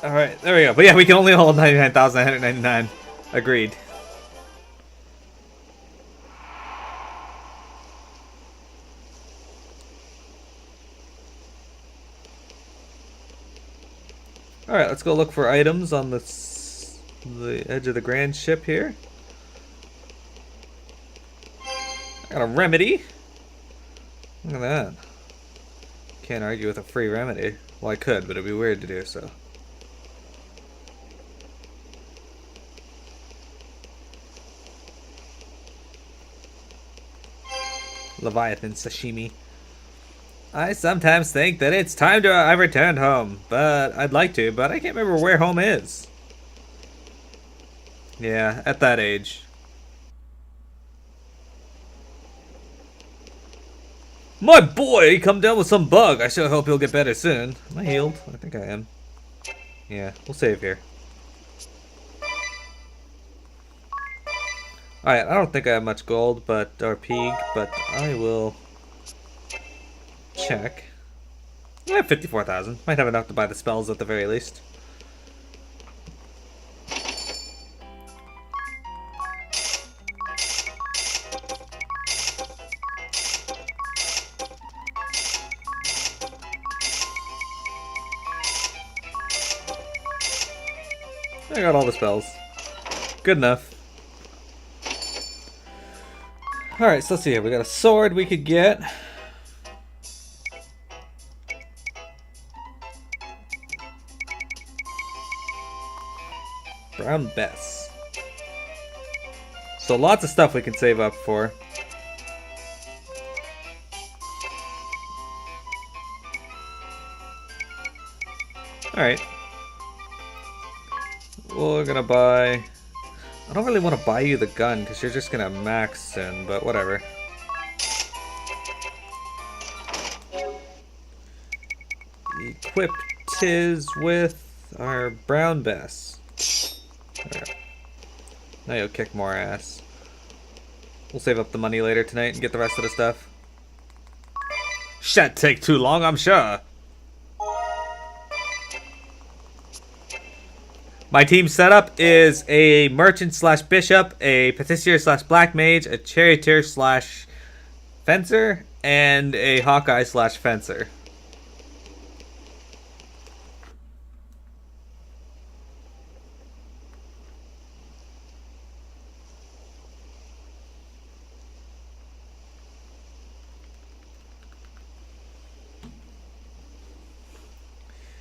Alright, there we go. But yeah, we can only hold 99,999. Agreed. Alright, let's go look for items on the edge of the grand ship here. I got a remedy. Look at that. Can't argue with a free remedy. Well, I could, but it'd be weird to do so. Leviathan sashimi. I sometimes think that it's time to I returned home, but I'd like to, but I can't remember where home is. Yeah, at that age. My boy, he come down with some bug. I sure hope he'll get better soon. Am I healed? I think I am. Yeah, we'll save here. Alright, I don't think I have much gold, or pig, but I will check. I have 54,000. Might have enough to buy the spells at the very least. I got all the spells. Good enough. Alright, so let's see here. We got a sword we could get. Brown Bess. So lots of stuff we can save up for. Alright. We're gonna buy... I don't really want to buy you the gun because you're just gonna max soon, but whatever. Equip Tiz with our Brown Bess. There. Now you'll kick more ass. We'll save up the money later tonight and get the rest of the stuff. Shan't take too long, I'm sure. My team setup is a merchant slash bishop, a patissier slash black mage, a charioteer slash fencer, and a hawkeye slash fencer.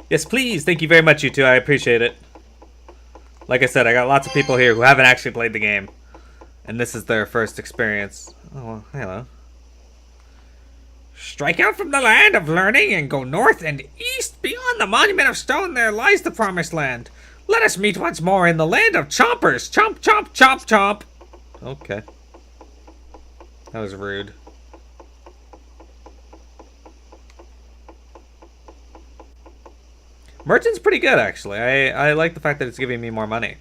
Yes, please. Thank you very much, you two. I appreciate it. Like I said, I got lots of people here who haven't actually played the game. And this is their first experience. Oh, well, hello. Strike out from the land of learning and go north and east. Beyond the monument of stone there lies the promised land. Let us meet once more in the land of chompers. Chomp, chomp, chomp, chomp. Okay. That was rude. Merchant's pretty good, actually. I like the fact that it's giving me more money.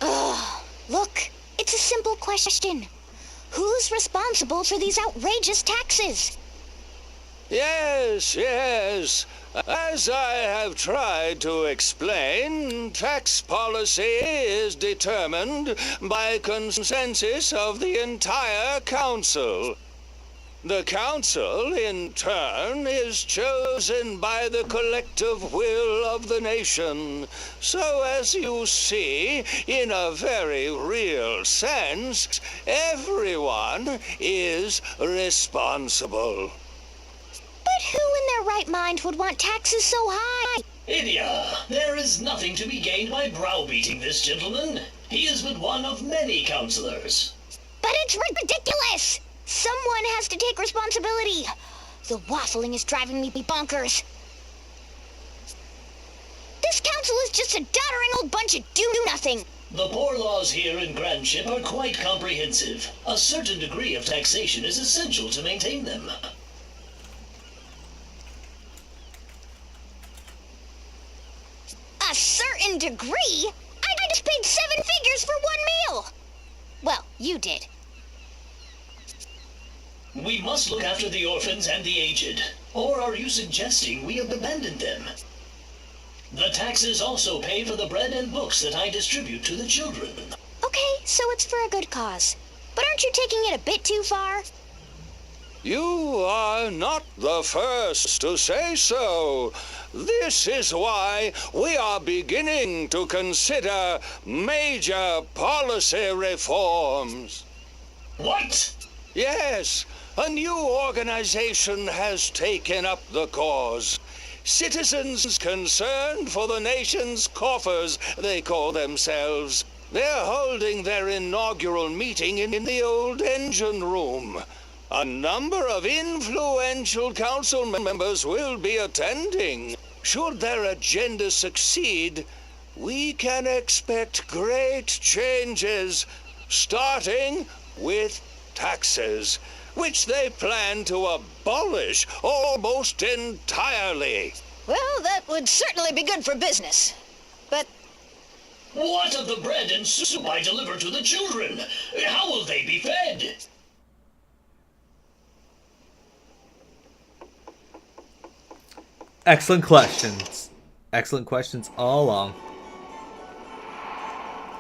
Look, it's a simple question. Who's responsible for these outrageous taxes? Yes, yes. As I have tried to explain, tax policy is determined by consensus of the entire council. The council, in turn, is chosen by the collective will of the nation. So, as you see, in a very real sense, everyone is responsible. But who in their right mind would want taxes so high? Idia, there is nothing to be gained by browbeating this gentleman. He is but one of many councillors. But it's ridiculous! Someone has to take responsibility. The waffling is driving me bonkers. This council is just a doddering old bunch of do-nothing. The poor laws here in Grandship are quite comprehensive. A certain degree of taxation is essential to maintain them. A certain degree? I just paid 7 figures for 1 meal. Well, you did. We must look after the orphans and the aged. Or are you suggesting we have abandoned them? The taxes also pay for the bread and books that I distribute to the children. Okay, so it's for a good cause. But aren't you taking it a bit too far? You are not the first to say so. This is why we are beginning to consider major policy reforms. What? Yes, a new organization has taken up the cause. Citizens concerned for the nation's coffers, they call themselves. They're holding their inaugural meeting in the old engine room. A number of influential council members will be attending. Should their agenda succeed, we can expect great changes, starting with taxes, which they plan to abolish almost entirely. Well, that would certainly be good for business. But What of the bread and soup I deliver to the children? How will they be fed? Excellent questions. Excellent questions all along.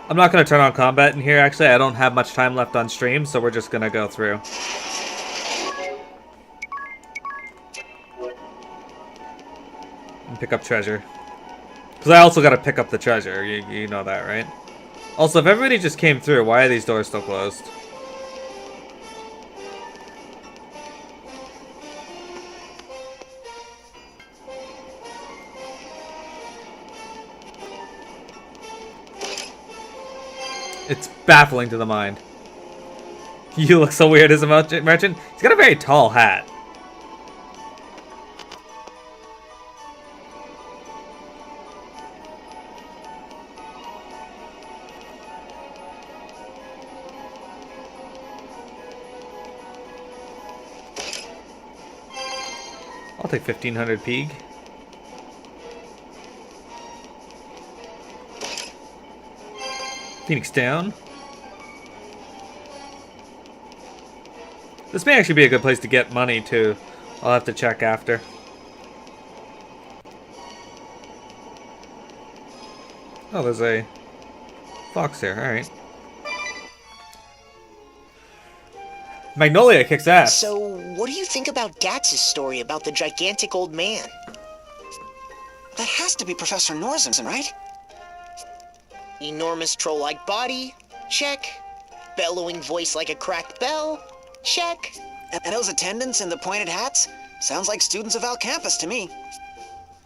I'm not going to turn on combat in here, actually. I don't have much time left on stream, so we're just going to go through. And pick up treasure. Because I also got to pick up the treasure. You know that, right? Also, if everybody just came through, why are these doors still closed? It's baffling to the mind. You look so weird as a merchant. He's got a very tall hat. I'll take 1500 pig. Phoenix down. This may actually be a good place to get money too. I'll have to check after. Oh, there's a fox here. Alright. Magnolia kicks ass. So, what do you think about Gatz's story about the gigantic old man? That has to be Professor Norzenson, right? Enormous troll-like body? Check. Bellowing voice like a cracked bell? Check. And those attendants in the pointed hats? Sounds like students of Al Campus to me.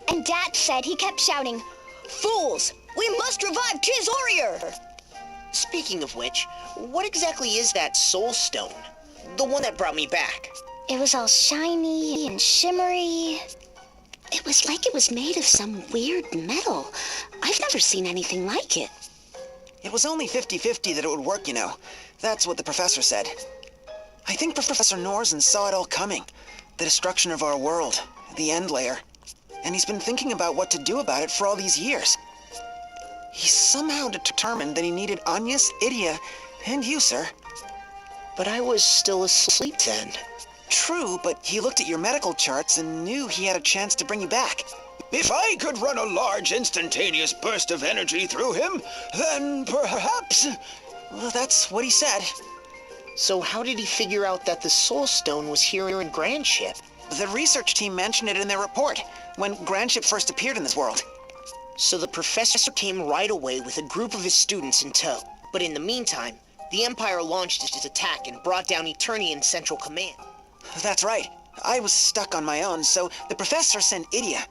And Dad said he kept shouting, "Fools! We must revive Trizorier!" Speaking of which, what exactly is that soul stone? The one that brought me back. It was all shiny and shimmery. It was like it was made of some weird metal. I've never seen anything like it. It was only 50-50 that it would work, you know. That's what the professor said. I think Professor Norzen saw it all coming. The destruction of our world, the end layer. And he's been thinking about what to do about it for all these years. He somehow determined that he needed Agnes, Idia, and you, sir. But I was still asleep then. True, but he looked at your medical charts and knew he had a chance to bring you back. If I could run a large instantaneous burst of energy through him, then perhaps... Well, that's what he said. So how did he figure out that the soul stone was here in Grandship? The research team mentioned it in their report, when Grandship first appeared in this world. So the professor came right away with a group of his students in tow. But in the meantime, the Empire launched its attack and brought down Eternian Central Command. That's right. I was stuck on my own, so the professor sent Idia.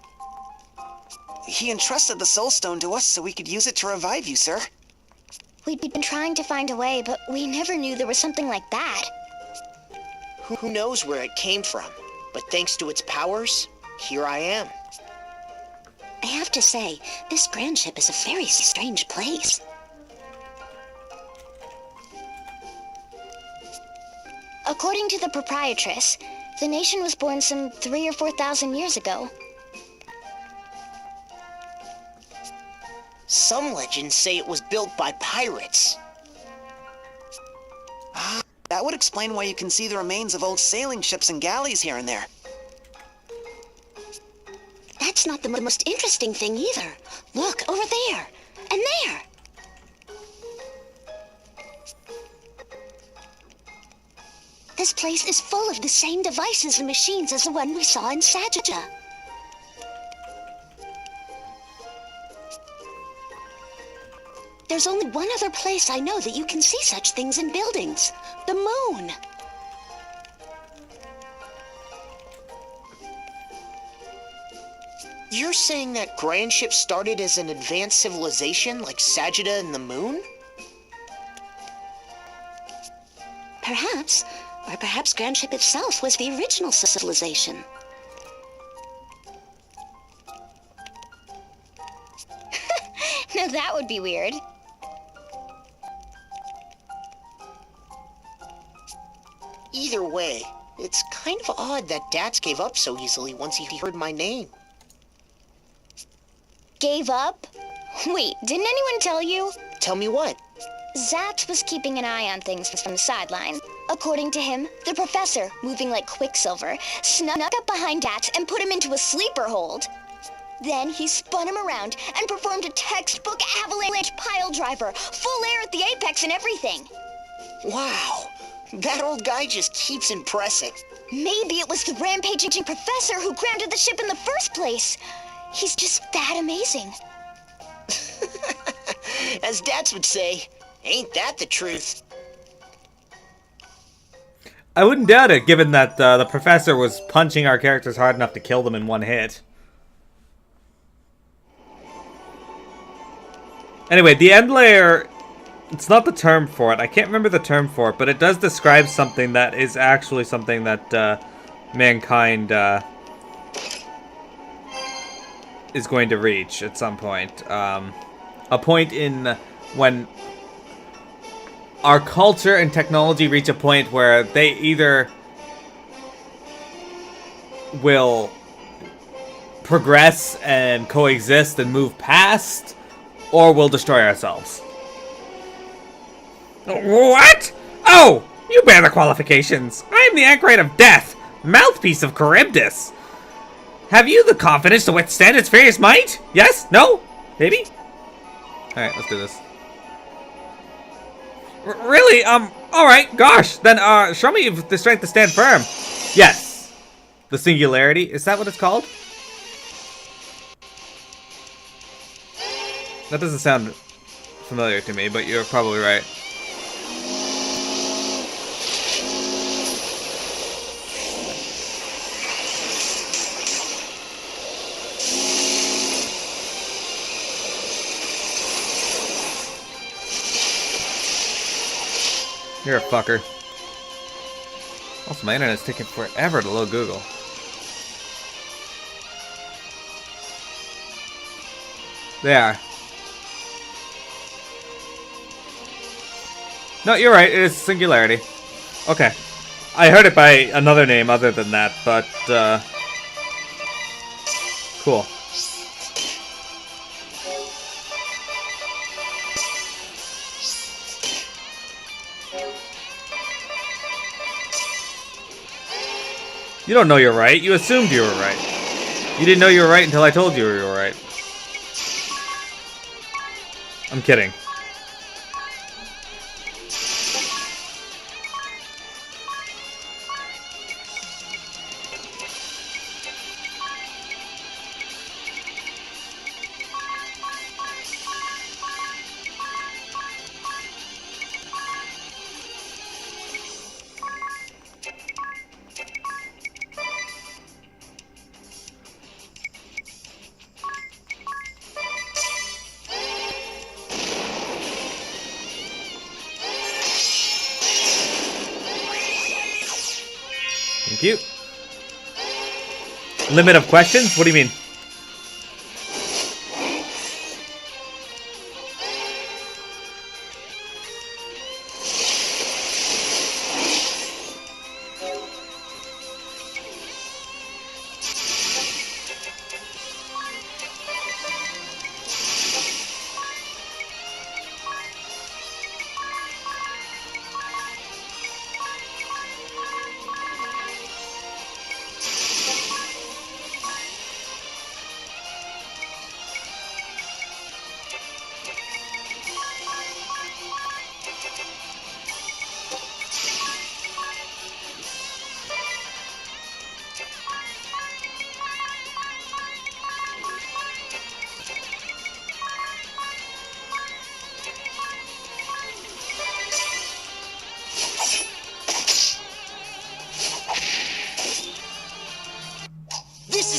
He entrusted the soul stone to us so we could use it to revive you, sir. We'd been trying to find a way, but we never knew there was something like that. Who knows where it came from? But thanks to its powers, here I am. I have to say, this Grandship is a very strange place. According to the proprietress, the nation was born some 3,000 or 4,000 years ago. Some legends say it was built by pirates. That would explain why you can see the remains of old sailing ships and galleys here and there. that's not the most interesting thing either. Look, over there. And there. This place is full of the same devices and machines as the one we saw in Sagitta. There's only one other place I know that you can see such things in buildings. The moon. You're saying that Grand Ship started as an advanced civilization like Sagitta and the moon? Perhaps. Or perhaps Grand Ship itself was the original civilization. Now that would be weird. Either way, it's kind of odd that Dats gave up so easily once he heard my name. Gave up? Wait, didn't anyone tell you? Tell me what? Zat was keeping an eye on things from the sideline. According to him, the professor, moving like Quicksilver, snuck up behind Dat and put him into a sleeper hold. Then he spun him around and performed a textbook avalanche pile driver, full air at the apex and everything. Wow, that old guy just keeps impressing. Maybe it was the rampaging professor who grounded the ship in the first place. He's just that amazing. As Dats would say, ain't that the truth? I wouldn't doubt it, given that the professor was punching our characters hard enough to kill them in one hit. Anyway, the end layer, it's not the term for it. I can't remember the term for it, but it does describe something that is actually something that mankind is going to reach at some point. A point in when our culture and technology reach a point where they either will progress and coexist and move past, or we'll destroy ourselves. What? Oh, you bear the qualifications. I am the Anchorite of Death, mouthpiece of Charybdis. Have you the confidence to withstand its furious might? Yes? No? Maybe? Alright, let's do this. Really? Alright, gosh. Then, show me the strength to stand firm. Yes. The singularity? Is that what it's called? That doesn't sound familiar to me, but you're probably right. You're a fucker. Also, my internet's taking forever to load Google. There. No, you're right. It is singularity. Okay. I heard it by another name other than that, but, cool. You don't know you're right. You assumed you were right. You didn't know you were right until I told you you were right. I'm kidding. Thank you. Limit of questions? What do you mean?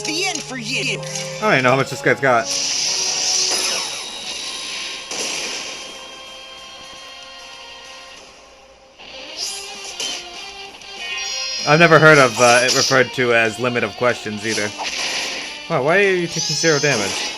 the end for you. I don't even know how much this guy's got. I've never heard of it referred to as limit of questions either. Wow, why are you taking 0 damage?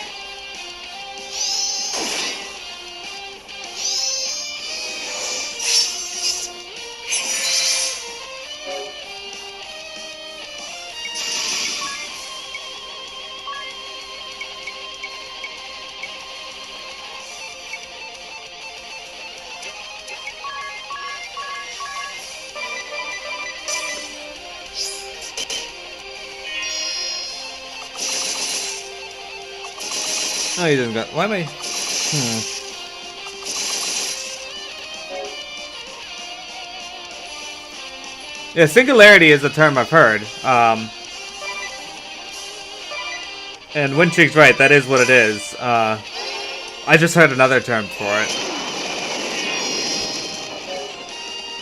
Oh, he doesn't got. Why am I? Yeah, singularity is a term I've heard. And Winchig's right, that is what it is. I just heard another term for it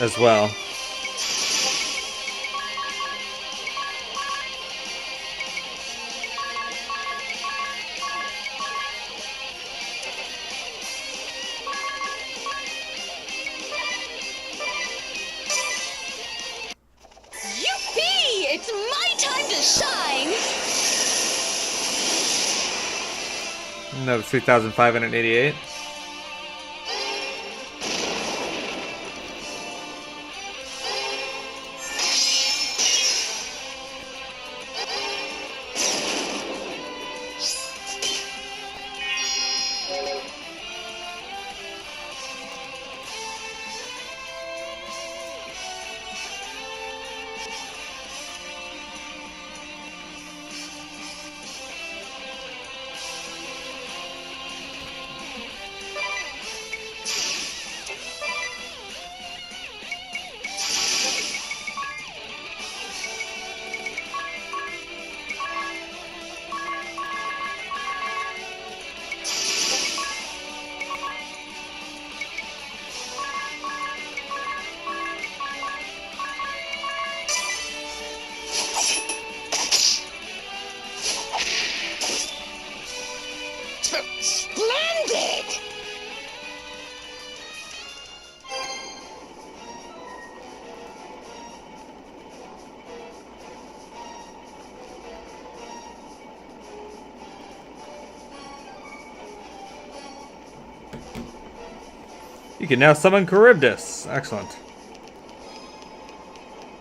as well. Yippee! It's my time to shine! No, 3,588. Splendid! You can now summon Charybdis. Excellent.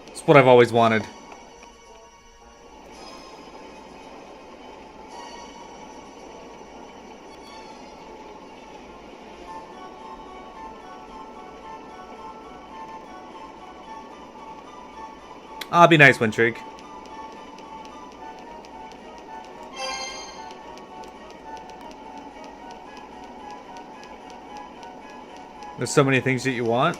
It's what I've always wanted. Ah, be nice, Wintrig. There's so many things that you want.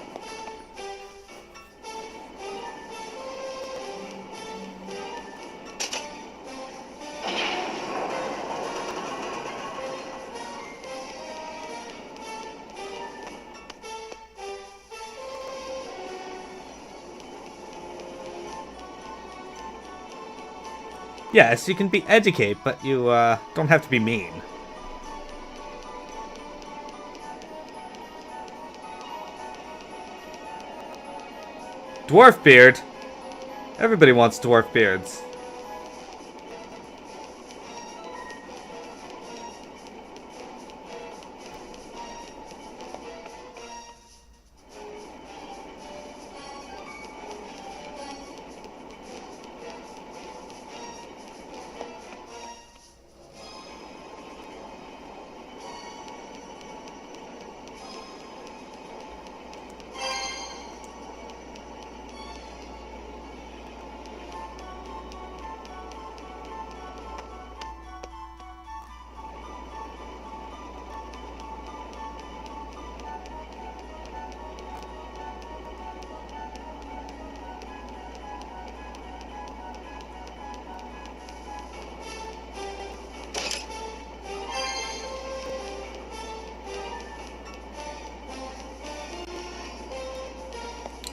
Yes, you can be educate, but you don't have to be mean. Dwarf beard? Everybody wants dwarf beards.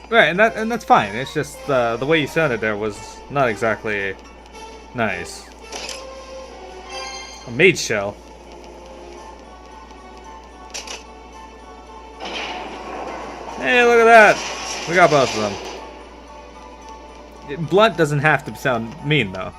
Right, and that's fine. It's just the way you sounded there was not exactly nice. A mage shell. Hey, look at that! We got both of them. Blunt doesn't have to sound mean, though.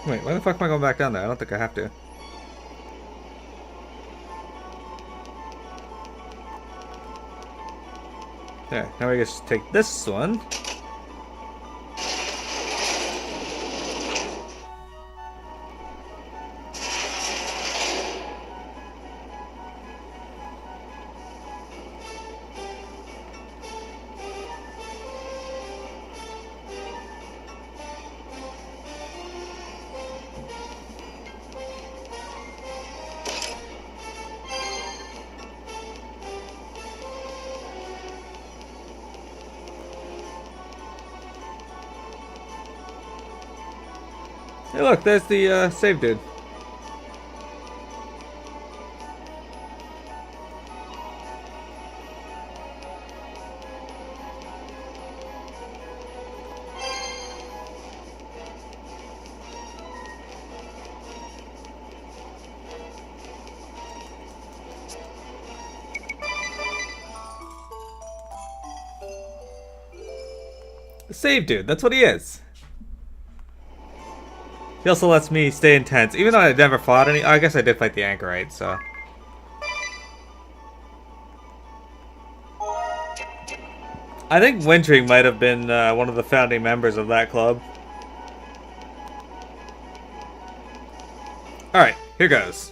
Wait, why the fuck am I going back down there? I don't think I have to. There, now we just take this one. Hey look, there's the save dude. The save dude, that's what he is. He also lets me stay intense, even though I never fought any. I guess I did fight the Anchorite, so. I think Wintering might have been one of the founding members of that club. Alright, here goes.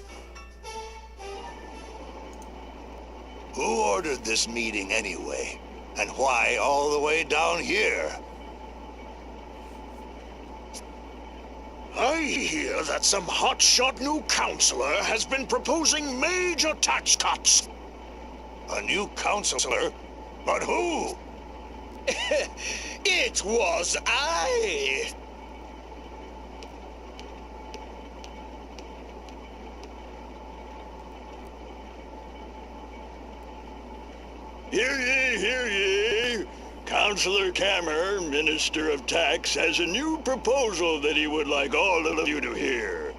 Who ordered this meeting anyway? And why all the way down here? I hear that some hotshot new counselor has been proposing major tax cuts. A new counselor? But who? It was I! Hear ye, hear ye! Councillor Kammer, Minister of Tax, has a new proposal that he would like all of you to hear.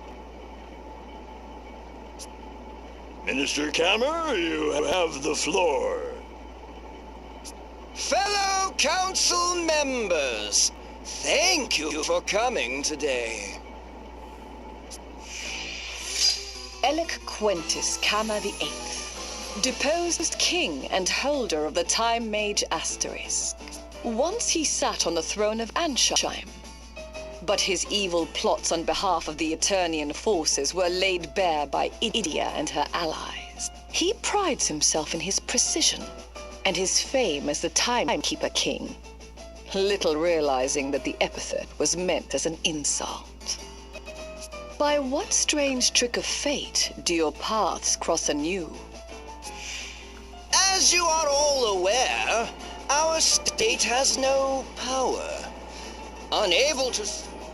Minister Kammer, you have the floor. Fellow council members, thank you for coming today. Elec Quentis Kammer VIII, deposed king and holder of the Time Mage Asterisk. Once he sat on the throne of Ansheim, but his evil plots on behalf of the Eternian forces were laid bare by Idia and her allies. He prides himself in his precision and his fame as the Timekeeper King, little realizing that the epithet was meant as an insult. By what strange trick of fate do your paths cross anew? As you are all aware, our state has no power. Unable to...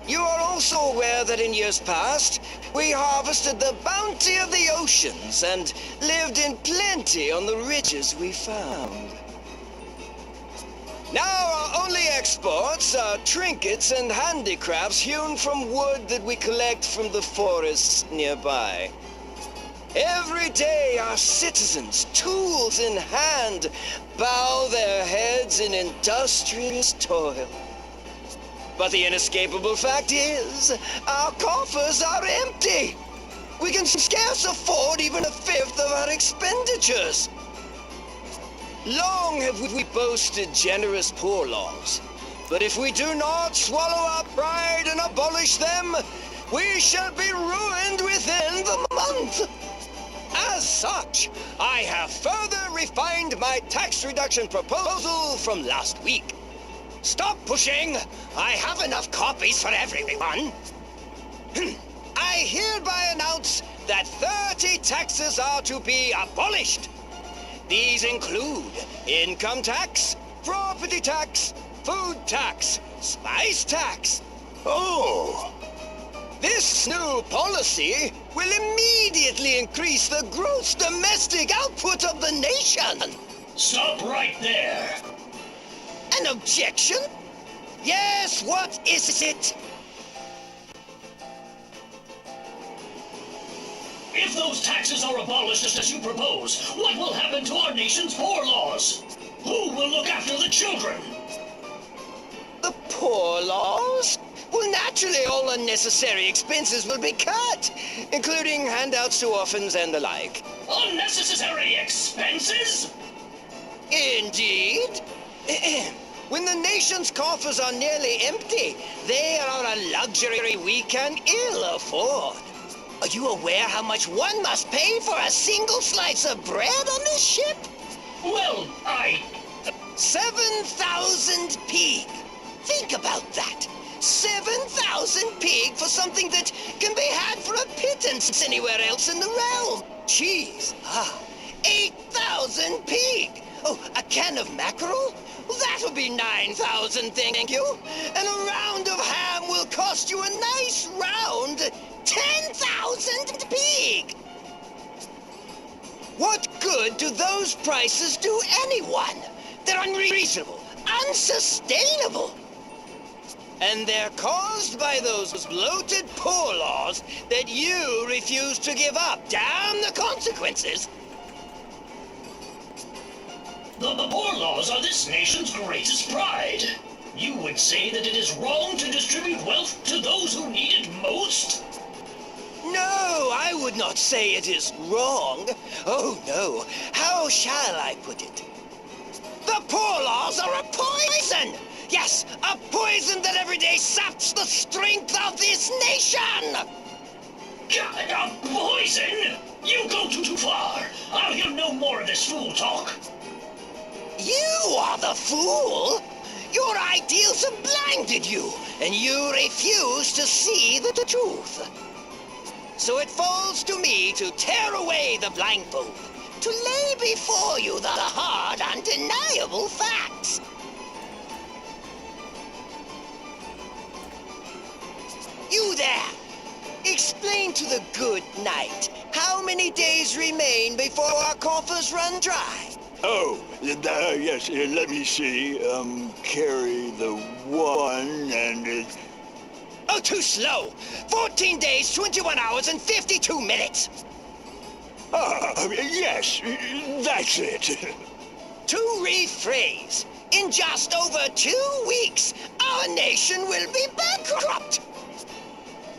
You are also aware that in years past, we harvested the bounty of the oceans and lived in plenty on the riches we found. Now our only exports are trinkets and handicrafts hewn from wood that we collect from the forests nearby. Every day our citizens, tools in hand, bow their heads in industrious toil. But the inescapable fact is, our coffers are empty. We can scarce afford even a fifth of our expenditures. Long have we boasted generous poor laws, but if we do not swallow our pride and abolish them, we shall be ruined within the month. As such, I have further refined my tax reduction proposal from last week. Stop pushing! I have enough copies for everyone. I hereby announce that 30 taxes are to be abolished. These include income tax, property tax, food tax, spice tax. Oh, This new policy will immediately increase the gross domestic output of the nation. Stop right there. An objection? Yes, what is it? If those taxes are abolished as you propose, what will happen to our nation's poor laws? Who will look after the children? The poor laws? Well, naturally, all unnecessary expenses will be cut, including handouts to orphans and the like. Unnecessary expenses? Indeed. When the nation's coffers are nearly empty, they are a luxury we can ill afford. Are you aware how much one must pay for a single slice of bread on this ship? Well, 7,000 pig. Think about that. 7,000 pig for something that can be had for a pittance anywhere else in the realm. Cheese. 8,000 pig. Oh, a can of mackerel? Well, that'll be 9,000, thank you. And a round of ham will cost you a nice round 10,000 pig. What good do those prices do anyone? They're unreasonable, unsustainable. And they're caused by those bloated poor laws that you refuse to give up. Damn the consequences. the poor laws are this nation's greatest pride. You would say that it is wrong to distribute wealth to those who need it most? No, I would not say it is wrong. Oh, no. How shall I put it? The poor laws are a poison! Yes, a poison that every day saps the strength of this nation! A poison? You go too far. I'll hear no more of this fool talk. You are the fool! Your ideals have blinded you, and you refuse to see the truth. So it falls to me to tear away the blindfold, to lay before you the hard, undeniable facts. You there! Explain to the good knight how many days remain before our coffers run dry. oh, yes, let me see. Carry the one and... Oh, too slow! 14 days, 21 hours, and 52 minutes! yes, that's it. To rephrase, in just over 2 weeks, our nation will be bankrupt!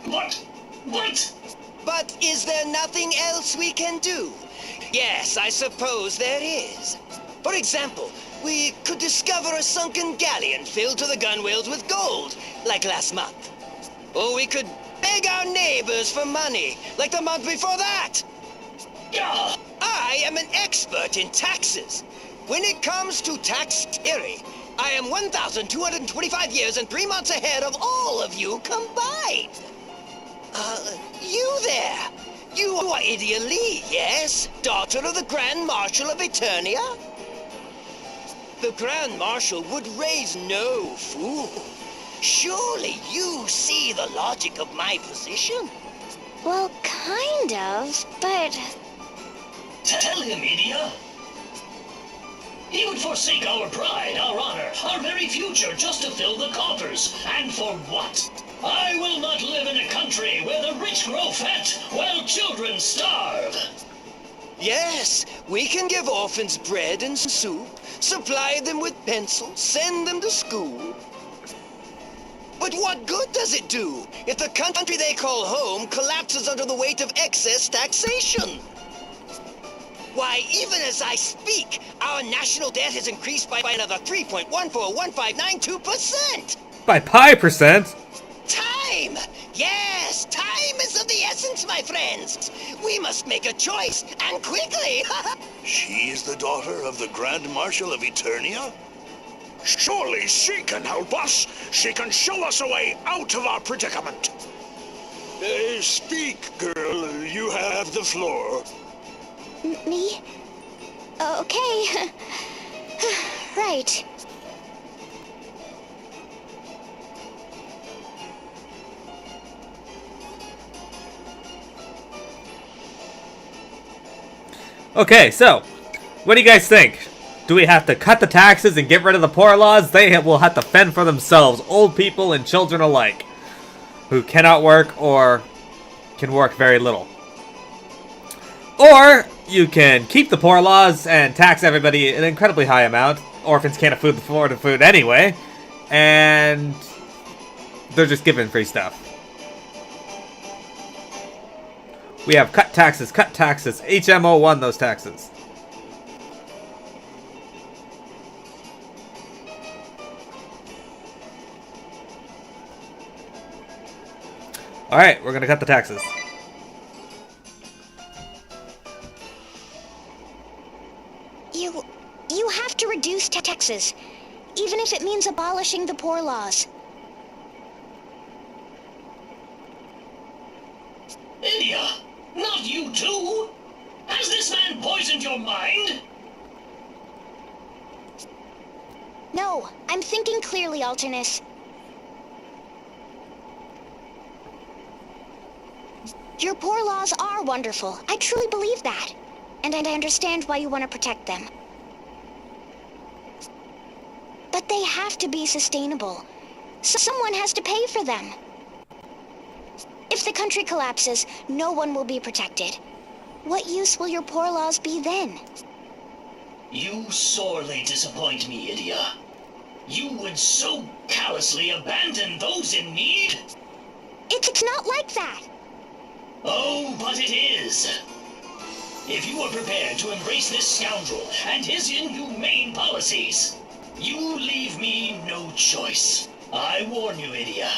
What? But is there nothing else we can do? Yes, I suppose there is. For example, we could discover a sunken galleon filled to the gunwales with gold, like last month. Or we could beg our neighbors for money, like the month before that. I am an expert in taxes. When it comes to tax theory, I am 1,225 years and 3 months ahead of all of you combined. You there. You are Idia Lee, yes? Daughter of the Grand Marshal of Eternia? The Grand Marshal would raise no fool. Surely you see the logic of my position? Well, kind of, but... Tell him, Idia. He would forsake our pride, our honor, our very future just to fill the coffers. And for what? I will not live in a country where the rich grow fat while children starve. Yes, we can give orphans bread and soup, supply them with pencils, send them to school. But what good does it do if the country they call home collapses under the weight of excess taxation? Why, even as I speak, our national debt has increased by another 3.141592%. By pi percent? Time! Yes, time is of the essence, my friends. We must make a choice, and quickly. She is the daughter of the Grand Marshal of Eternia? Surely she can help us. She can show us a way out of our predicament. Speak, girl. You have the floor. Me? Okay. Right. Okay, so, what do you guys think? Do we have to cut the taxes and get rid of the poor laws? They will have to fend for themselves, old people and children alike, who cannot work or can work very little. Or, you can keep the poor laws and tax everybody an incredibly high amount. Orphans can't afford the food anyway, and they're just given free stuff. We have cut taxes, cut taxes. HMO won those taxes. Alright, we're gonna cut the taxes. You have to reduce taxes, even if it means abolishing the poor laws. India, not you too! Has this man poisoned your mind? No, I'm thinking clearly, Alternus. Your poor laws are wonderful. I truly believe that. And I understand why you want to protect them. But they have to be sustainable. So someone has to pay for them. If the country collapses, no one will be protected. What use will your poor laws be then? You sorely disappoint me, Idia. You would so callously abandon those in need? It's not like that. Oh, but it is. If you are prepared to embrace this scoundrel and his inhumane policies, you leave me no choice. I warn you, Idia.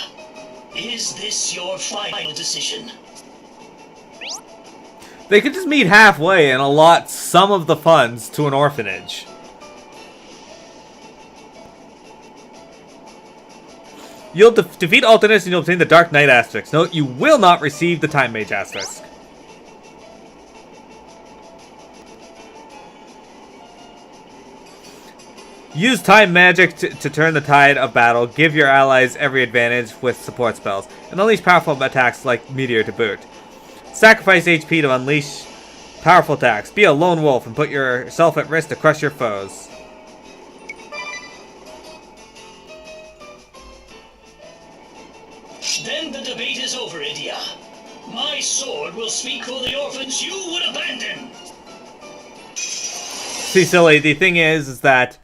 Is this your final decision? They could just meet halfway and allot some of the funds to an orphanage. You'll defeat Alternus and you'll obtain the Dark Knight Asterisk. Note, you will not receive the Time Mage Asterisk. Use time magic to turn the tide of battle. Give your allies every advantage with support spells. And unleash powerful attacks like Meteor to boot. Sacrifice HP to unleash powerful attacks. Be a lone wolf and put yourself at risk to crush your foes. Then the debate is over, Idia. My sword will speak for the orphans you would abandon. See, silly, the thing is that...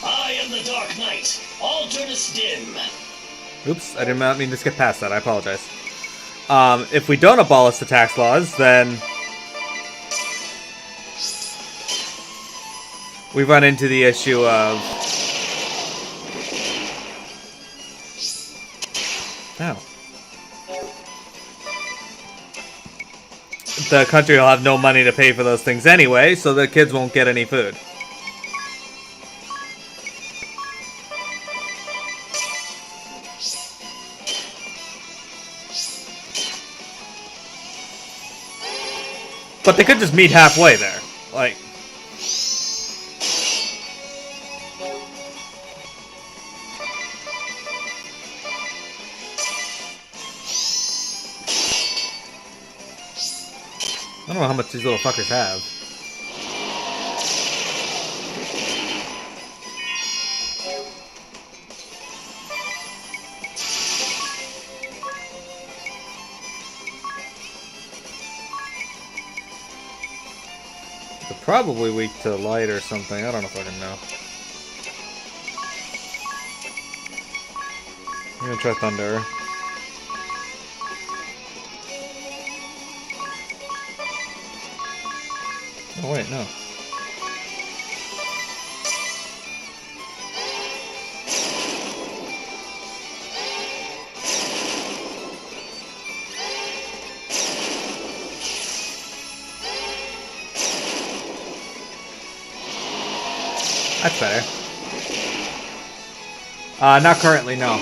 I am the Dark Knight, Alternus Dim. Oops, I did not mean to skip past that. I apologize. If we don't abolish the tax laws, then... we run into the issue of... Ow. The country will have no money to pay for those things anyway, so the kids won't get any food. But they could just meet halfway there. Like... I don't know how much these little fuckers have. They're probably weak to light or something. I don't know if I can know. I'm gonna try thunder. Oh wait, no. That's better. Not currently, no.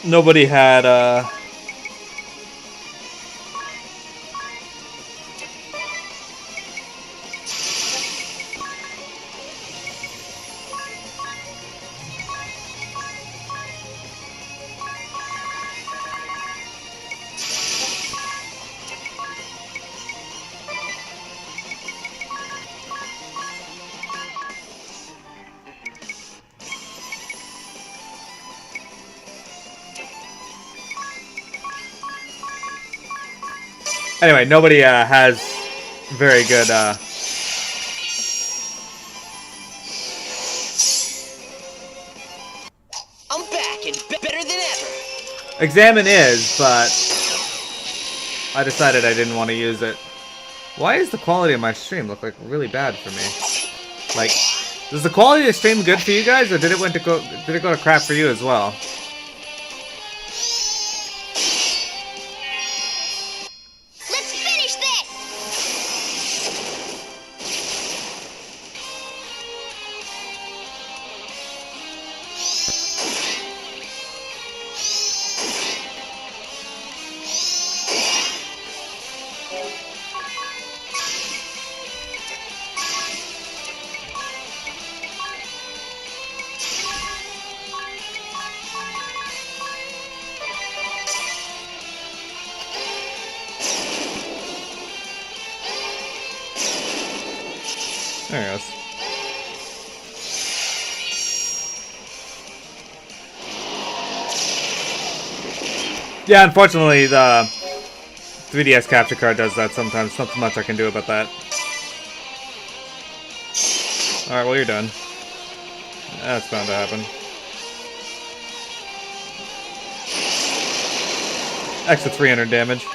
nobody had anyway, nobody has very good I'm back and better than ever. Examine is, but I decided I didn't want to use it. Why is the quality of my stream look like really bad for me? Like, is the quality of the stream good for you guys, or did it go to crap for you as well? Let's finish this! There it goes. Yeah, unfortunately, the 3DS capture card does that sometimes. Not much I can do about that. Alright, well, you're done. That's bound to happen. Extra 300 damage.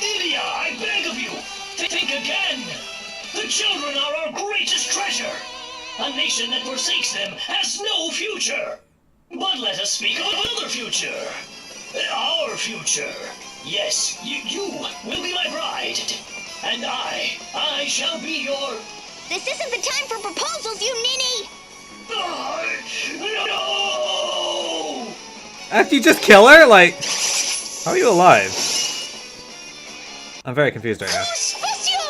Lydia, I beg of you, think again. The children are our greatest treasure. A nation that forsakes them has no future. But let us speak of another future. Our future. Yes, you will be my bride. And I shall be your... This isn't the time for proposals, you ninny! No! After you just kill her? Like, how are you alive? I'm very confused right now. Spacio!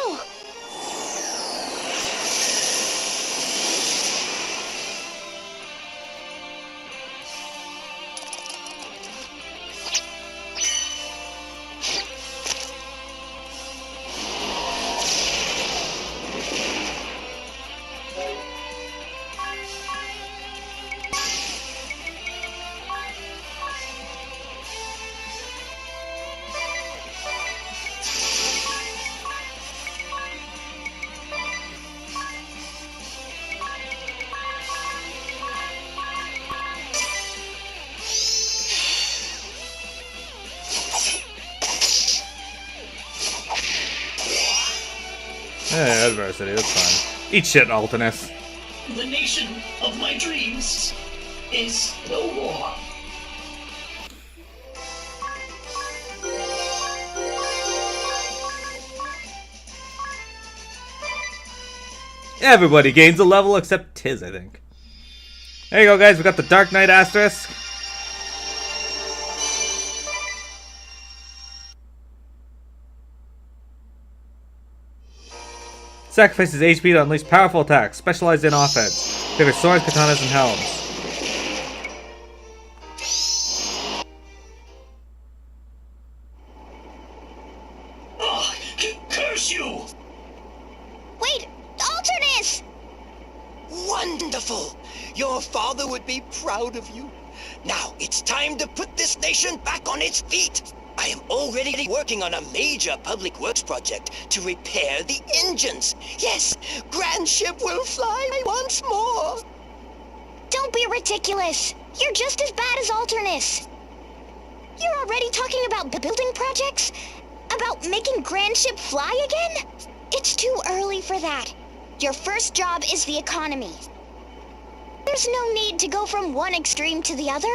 Yeah, adversity, that's fine. Eat shit, Altinus. The nation of my dreams is no more. Everybody gains a level except Tiz, I think. There you go, guys. We got the Dark Knight asterisk. Sacrifices HP to unleash powerful attacks. Specialized in offense. Favors swords, katanas, and helms. Oh, curse you! Wait! Alternus! Wonderful! Your father would be proud of you. Now, it's time to put this nation back on its feet. I am already working on a major public works project to repair the engines. Yes, Grand Ship will fly once more. Don't be ridiculous! You're just as bad as Alternus! You're already talking about building projects? About making Grand Ship fly again? It's too early for that. Your first job is the economy. There's no need to go from one extreme to the other.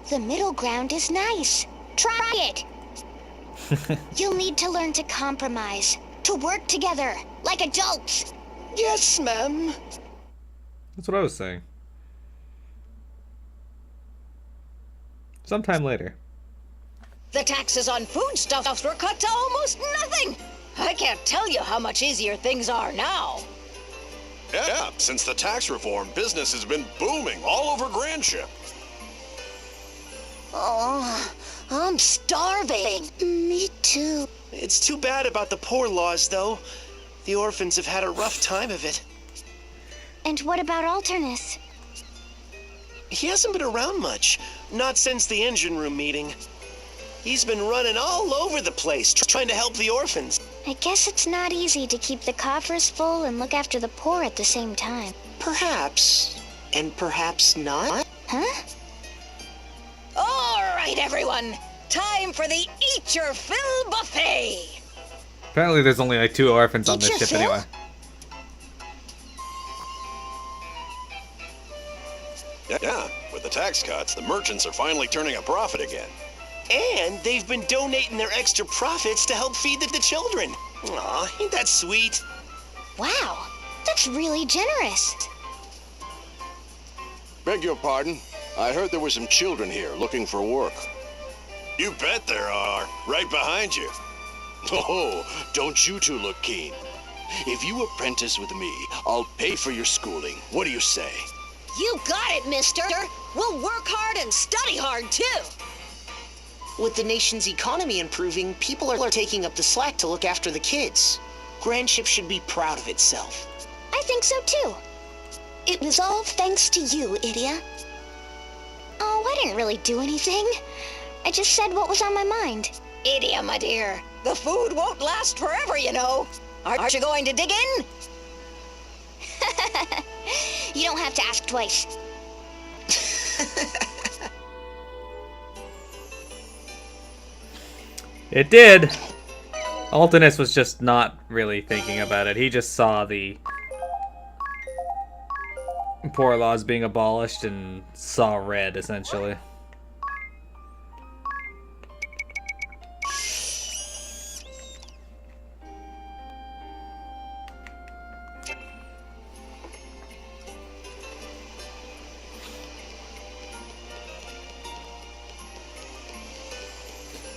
The middle ground is nice. Try it. You'll need to learn to compromise, to work together, like adults. Yes, ma'am. That's what I was saying. Sometime later. The taxes on foodstuffs were cut to almost nothing. I can't tell you how much easier things are now. Yeah, since the tax reform, business has been booming all over Grandship. Oh, I'm starving. Me too. It's too bad about the poor laws, though. The orphans have had a rough time of it. And what about Alternus? He hasn't been around much. Not since the engine room meeting. He's been running all over the place, trying to help the orphans. I guess it's not easy to keep the coffers full and look after the poor at the same time. Perhaps. And perhaps not. Huh? All right, everyone. Time for the Eat Your Fill buffet. Apparently there's only like 2 orphans on Eat this your ship fill? anyway. Yeah, with the tax cuts, the merchants are finally turning a profit again. And they've been donating their extra profits to help feed the children. Aw, ain't that sweet? Wow, that's really generous. Beg your pardon? I heard there were some children here looking for work. You bet there are, right behind you. Oh, don't you two look keen? If you apprentice with me, I'll pay for your schooling. What do you say? You got it, mister. We'll work hard and study hard, too. With the nation's economy improving, people are taking up the slack to look after the kids. Grandship should be proud of itself. I think so too. It was all thanks to you, Idia. Oh, I didn't really do anything. I just said what was on my mind. Idia, my dear, the food won't last forever, you know. Aren't you going to dig in? You don't have to ask twice. It did. Altinus was just not really thinking about it. He just saw the poor laws being abolished and saw red, essentially.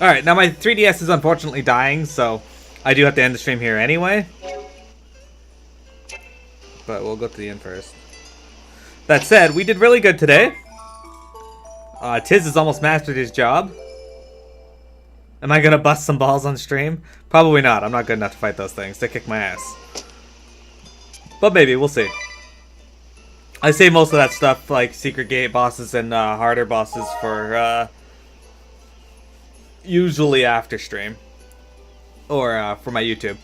Alright, now my 3DS is unfortunately dying, so I do have to end the stream here anyway. But we'll go to the end first. That said, we did really good today. Tiz has almost mastered his job. Am I gonna bust some balls on stream? Probably not. I'm not good enough to fight those things. They kick my ass. But maybe, we'll see. I save most of that stuff, like secret gate bosses and harder bosses, for usually after stream. Or for my YouTube.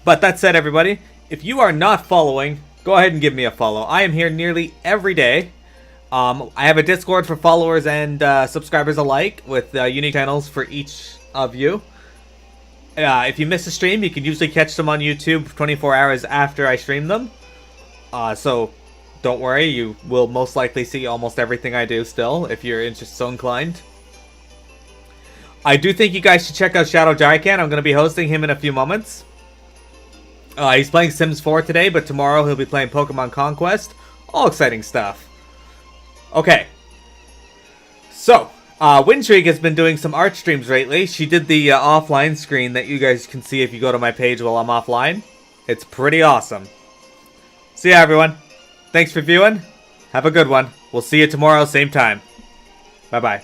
But that said, everybody, if you are not following, go ahead and give me a follow. I am here nearly every day. I have a Discord for followers and subscribers alike, with unique channels for each of you. If you miss a stream, you can usually catch them on YouTube 24 hours after I stream them. So don't worry, you will most likely see almost everything I do still, if you're so inclined. I do think you guys should check out Shadow Jaikan. I'm going to be hosting him in a few moments. He's playing Sims 4 today, but tomorrow he'll be playing Pokemon Conquest. All exciting stuff. Okay. So, Windtrig has been doing some art streams lately. She did the offline screen that you guys can see if you go to my page while I'm offline. It's pretty awesome. See ya, everyone. Thanks for viewing. Have a good one. We'll see you tomorrow, same time. Bye-bye.